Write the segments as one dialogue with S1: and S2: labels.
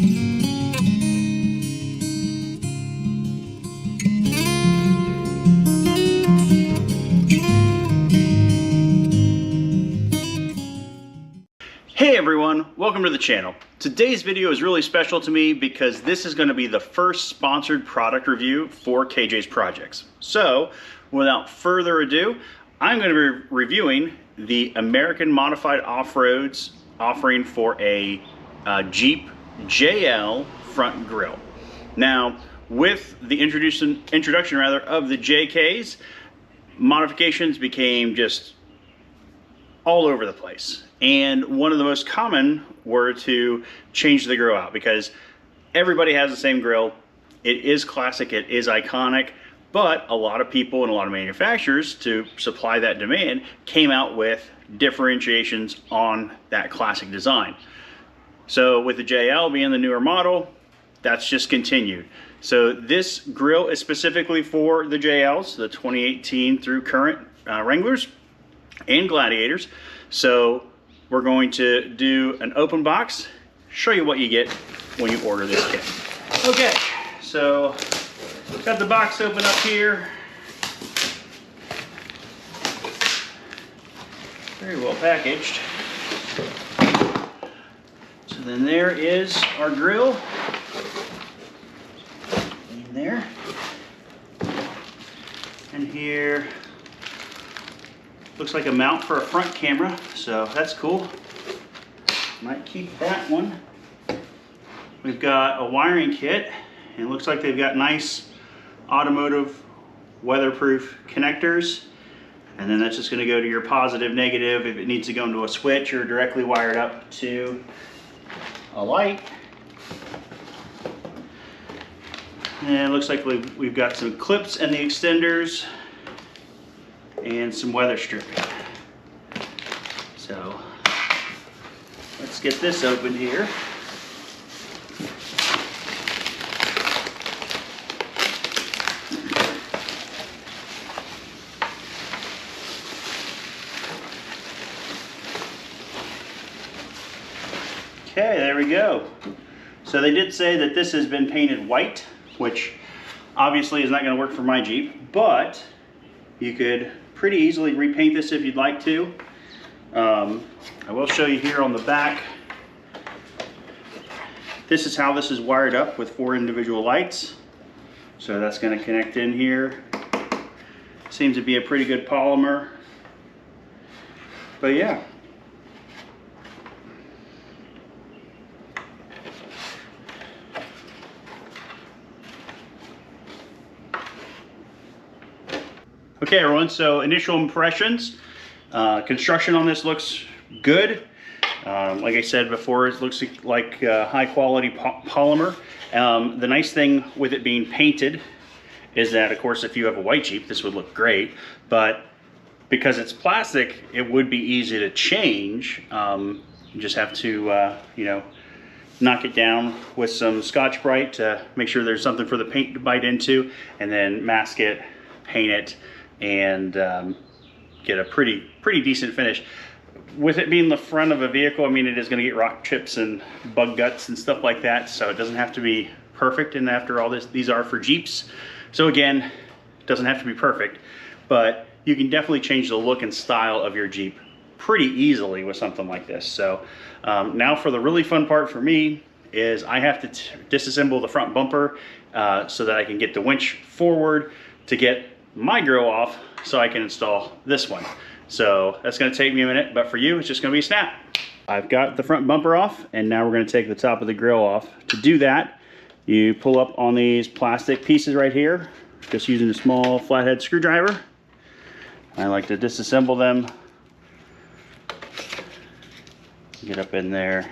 S1: Hey everyone, welcome to the channel. Today's video is really special to me because this is going to be the first sponsored product review for KJ's Projects. So, without further ado, I'm going to be reviewing the American Modified Off-Roads offering for a Jeep JL front grille. Now, with the introduction of the JKs, modifications became just all over the place. And one of the most common were to change the grille out, because everybody has the same grille. It is classic, it is iconic, but a lot of people and a lot of manufacturers, to supply that demand, came out with differentiations on that classic design. So with the JL being the newer model, that's just continued. So this grille is specifically for the JLs, the 2018 through current Wranglers and Gladiators. So we're going to do an open box, show you what you get when you order this kit. Okay, so got the box open up here. Very well packaged. So then there is our grille. In there. And here looks like a mount for a front camera, so that's cool. Might keep that one. We've got a wiring kit, and it looks like they've got nice automotive weatherproof connectors. And then that's just going to go to your positive, negative, if it needs to go into a switch or directly wired up to a light. And it looks like we've got some clips and the extenders, and some weather stripping. So let's get this open here. Okay, there we go. So they did say that this has been painted white, which obviously is not going to work for my Jeep, but you could pretty easily repaint this if you'd like to. I will show you here on the back. This is how this is wired up with 4 individual lights. So that's going to connect in here. Seems to be a pretty good polymer. But yeah. Okay everyone, so initial impressions. Construction on this looks good. Like I said before, it looks like high quality polymer. The nice thing with it being painted is that, of course, if you have a white Jeep, this would look great. But because it's plastic, it would be easy to change. You just have to, you know, knock it down with some Scotch-Brite to make sure there's something for the paint to bite into, and then mask it, paint it, and get a pretty decent finish. With it being the front of a vehicle, I mean, it is going to get rock chips and bug guts and stuff like that, so it doesn't have to be perfect. And after all, these are for Jeeps, so again, it doesn't have to be perfect, but you can definitely change the look and style of your Jeep pretty easily with something like this. So now for the really fun part for me is I have to disassemble the front bumper so that I can get the winch forward to get my grille off, so I can install this one. So that's going to take me a minute, but for you it's just going to be a snap. I've got the front bumper off, and now we're going to take the top of the grille off. To do that, you pull up on these plastic pieces right here, just using a small flathead screwdriver. I like to disassemble them, get up in there.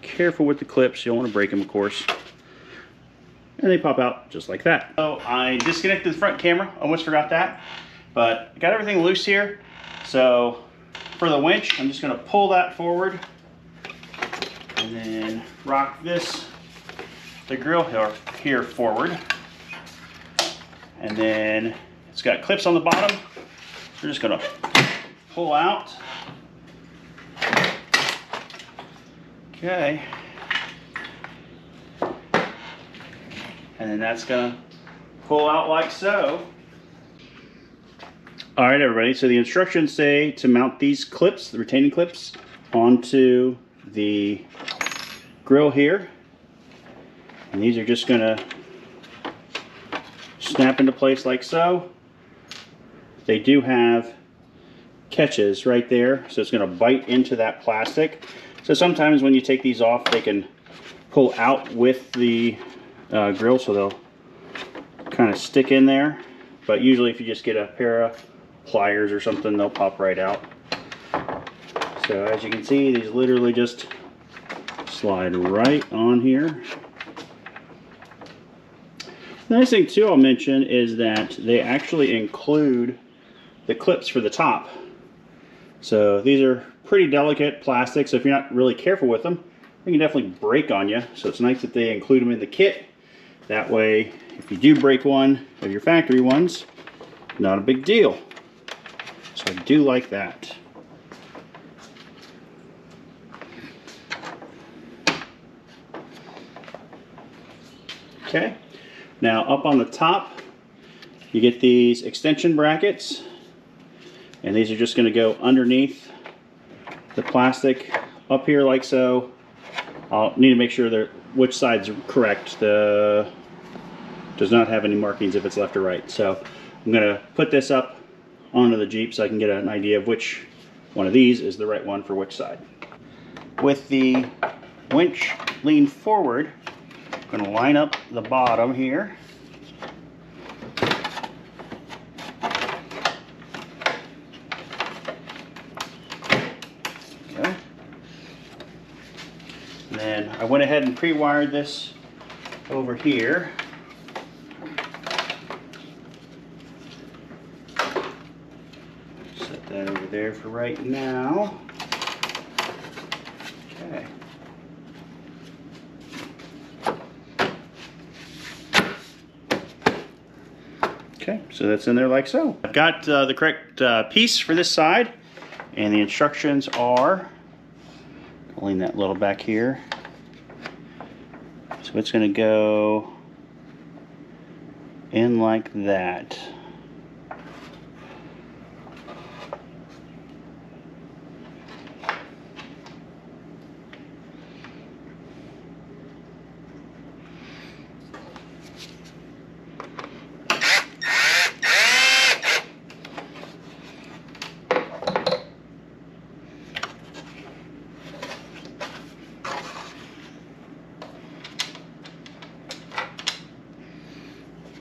S1: Careful with the clips, you don't want to break them, of course. And they pop out just like that. So I disconnected the front camera, almost forgot that, but I got everything loose here. So for the winch, I'm just going to pull that forward and then rock the grill here forward. And then it's got clips on the bottom. We're just going to pull out. Okay. And then that's gonna pull out like so. All right, everybody, so the instructions say to mount these clips, the retaining clips, onto the grill here. And these are just gonna snap into place like so. They do have catches right there, so it's gonna bite into that plastic. So sometimes when you take these off, they can pull out with the grill, so they'll kind of stick in there. But usually if you just get a pair of pliers or something, they'll pop right out. So as you can see, these literally just slide right on here. The nice thing too I'll mention is that they actually include the clips for the top. So these are pretty delicate plastic, so if you're not really careful with them, they can definitely break on you. So it's nice that they include them in the kit. That way, if you do break one of your factory ones, not a big deal. So I do like that. Okay, now up on the top, you get these extension brackets, and these are just going to go underneath the plastic up here like so. I'll need to make sure that which side's correct. The does not have any markings if it's left or right. So I'm going to put this up onto the Jeep so I can get an idea of which one of these is the right one for which side. With the winch leaned forward, I'm going to line up the bottom here. Okay. And then I went ahead and pre-wired this over here. Set that over there for right now. Okay. Okay, so that's in there like so. I've got the correct piece for this side, and the instructions are, I'll lean that little back here. So it's going to go in like that.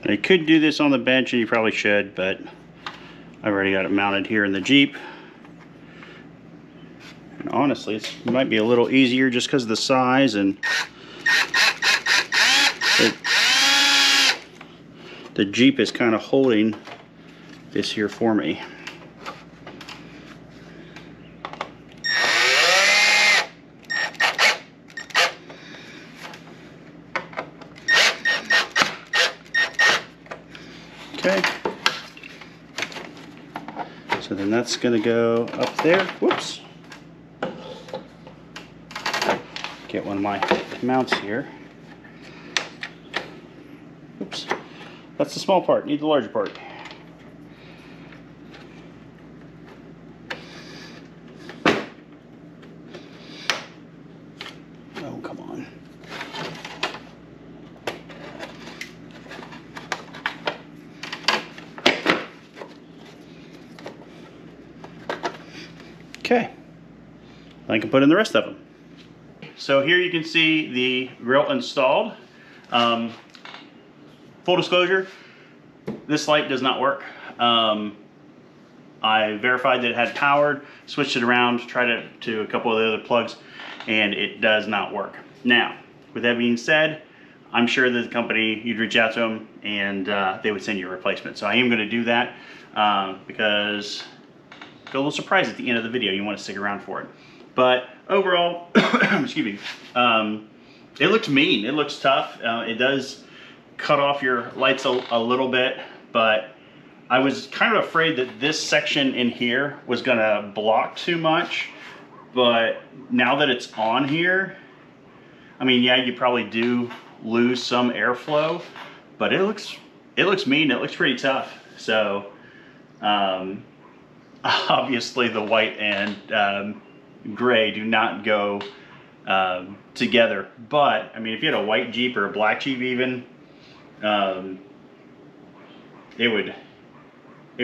S1: You could do this on the bench, and you probably should, but I've already got it mounted here in the Jeep. And honestly, it might be a little easier just because of the size, and the Jeep is kind of holding this here for me. Okay, so then that's going to go up there. Whoops. Get one of my mounts here. Oops. That's the small part. Need the larger part. Oh, come on. Okay, I can put in the rest of them. So here you can see the grill installed. Full disclosure, this light does not work. I verified that it had powered, switched it around, tried it to a couple of the other plugs, and it does not work. Now, with that being said, I'm sure that the company, you'd reach out to them and they would send you a replacement. So I am going to do that because a little surprise at the end of the video. You want to stick around for it. But overall, excuse me, it looks mean. It looks tough. It does cut off your lights a little bit, but I was kind of afraid that this section in here was gonna block too much, but now that it's on here, I mean, yeah, you probably do lose some airflow, but it looks mean. It looks pretty tough. So obviously the white and gray do not go together. But I mean, if you had a white Jeep or a black Jeep even, it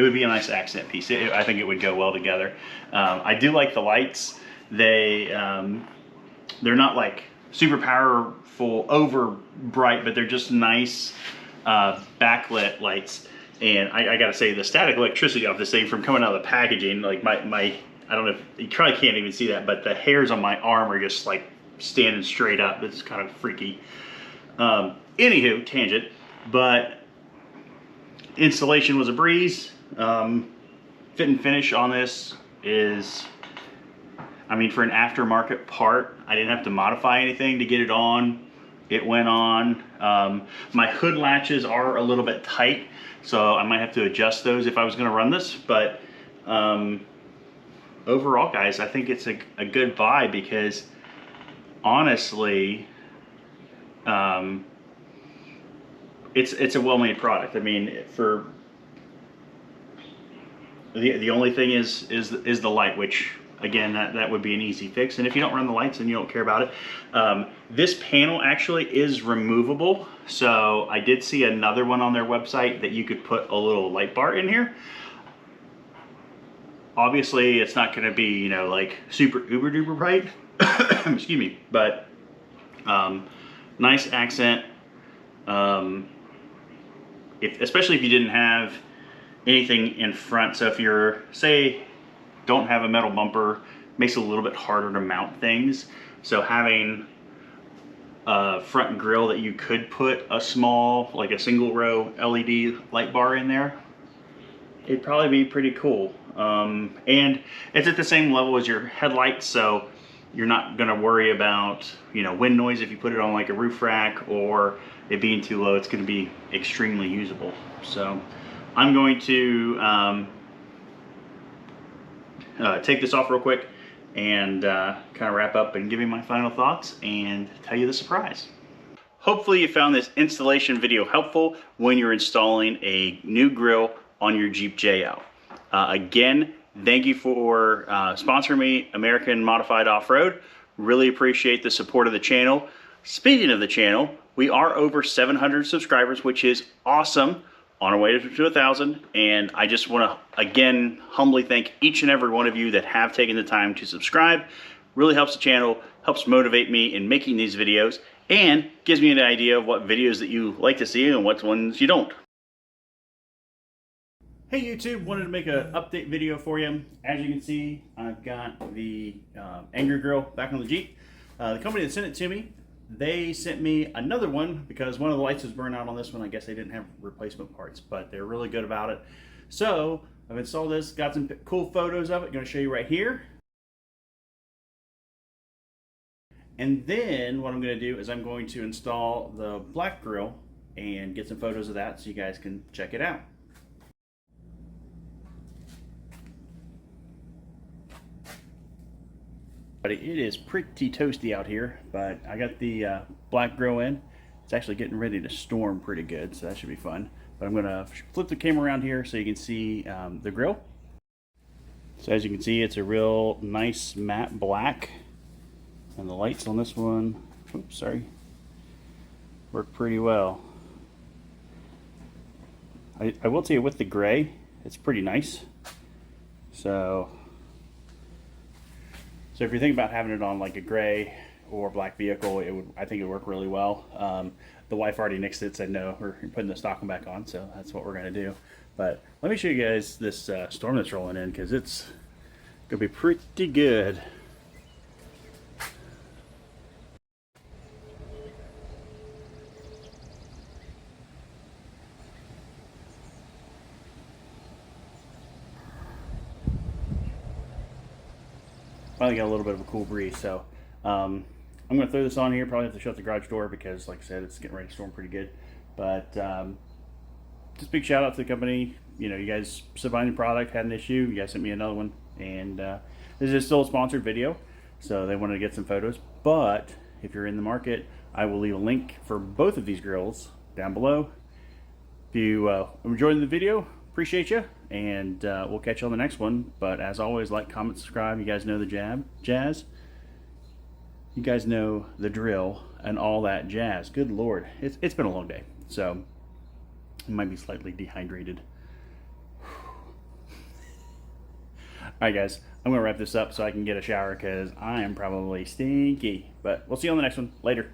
S1: would be a nice accent piece. I think it would go well together. I do like the lights. They're not like super powerful, over bright, but they're just nice backlit lights. And I gotta say, the static electricity off this thing from coming out of the packaging, like my I don't know if you probably can't even see that, but the hairs on my arm are just like standing straight up. It's kind of freaky. Anywho, tangent, but installation was a breeze. Fit and finish on this is, I mean, for an aftermarket part, I didn't have to modify anything to get it on. It went on. My hood latches are a little bit tight, so I might have to adjust those if I was going to run this. But overall, guys, I think it's a good buy because honestly, it's a well-made product. I mean, for the only thing is the light, which again, that would be an easy fix. And if you don't run the lights, then you don't care about it. This panel actually is removable. So I did see another one on their website that you could put a little light bar in here. Obviously, it's not going to be, you know, like super uber duper bright. Excuse me, but nice accent. Especially if you didn't have anything in front. So if you're, say, don't have a metal bumper, makes it a little bit harder to mount things. So having a front grille that you could put a small, like a single row LED light bar in there, it'd probably be pretty cool. And it's at the same level as your headlights, so you're not gonna worry about, you know, wind noise if you put it on like a roof rack, or it being too low. It's gonna be extremely usable. So I'm going to take this off real quick and kind of wrap up and give you my final thoughts and tell you the surprise. Hopefully you found this installation video helpful when you're installing a new grille on your Jeep JL. Again, thank you for sponsoring me, American Modified Off-Road. Really appreciate the support of the channel. Speaking of the channel, we are over 700 subscribers, which is awesome. On our way to 1,000, and I just want to again humbly thank each and every one of you that have taken the time to subscribe. Really helps the channel, helps motivate me in making these videos, and gives me an idea of what videos that you like to see and what ones you don't. Hey YouTube, wanted to make an update video for you. As you can see, I've got the Angrier grill back on the Jeep. The company that sent it to me, they sent me another one because one of the lights was burned out on this one. I guess they didn't have replacement parts, but they're really good about it. So I've installed this, got some cool photos of it. Going to show you right here. And then what I'm going to do is I'm going to install the black grill and get some photos of that so you guys can check it out. It is pretty toasty out here, but I got the black grill in. It's actually getting ready to storm pretty good, so that should be fun. But I'm gonna flip the camera around here so you can see the grill. So as you can see, it's a real nice matte black, and the lights on this one, oops, sorry, work pretty well. I will tell you, with the gray, it's pretty nice. So if you're thinking about having it on like a gray or black vehicle, I think it would work really well. The wife already nixed it, said no, we're putting the stocking back on, so that's what we're gonna do. But let me show you guys this storm that's rolling in, because it's gonna be pretty good. Finally got a little bit of a cool breeze, so I'm going to throw this on here. Probably have to shut the garage door because, like I said, it's getting ready to storm pretty good. But just big shout out to the company. You know, you guys supplying the product, had an issue, you guys sent me another one, and this is still a sponsored video, so they wanted to get some photos. But if you're in the market, I will leave a link for both of these grills down below. If you enjoyed the video, appreciate you, and we'll catch you on the next one. But as always, like, comment, subscribe. You guys know the jazz. You guys know the drill and all that jazz. Good Lord, it's been a long day, so I might be slightly dehydrated. Alright guys, I'm going to wrap this up so I can get a shower because I am probably stinky. But we'll see you on the next one. Later.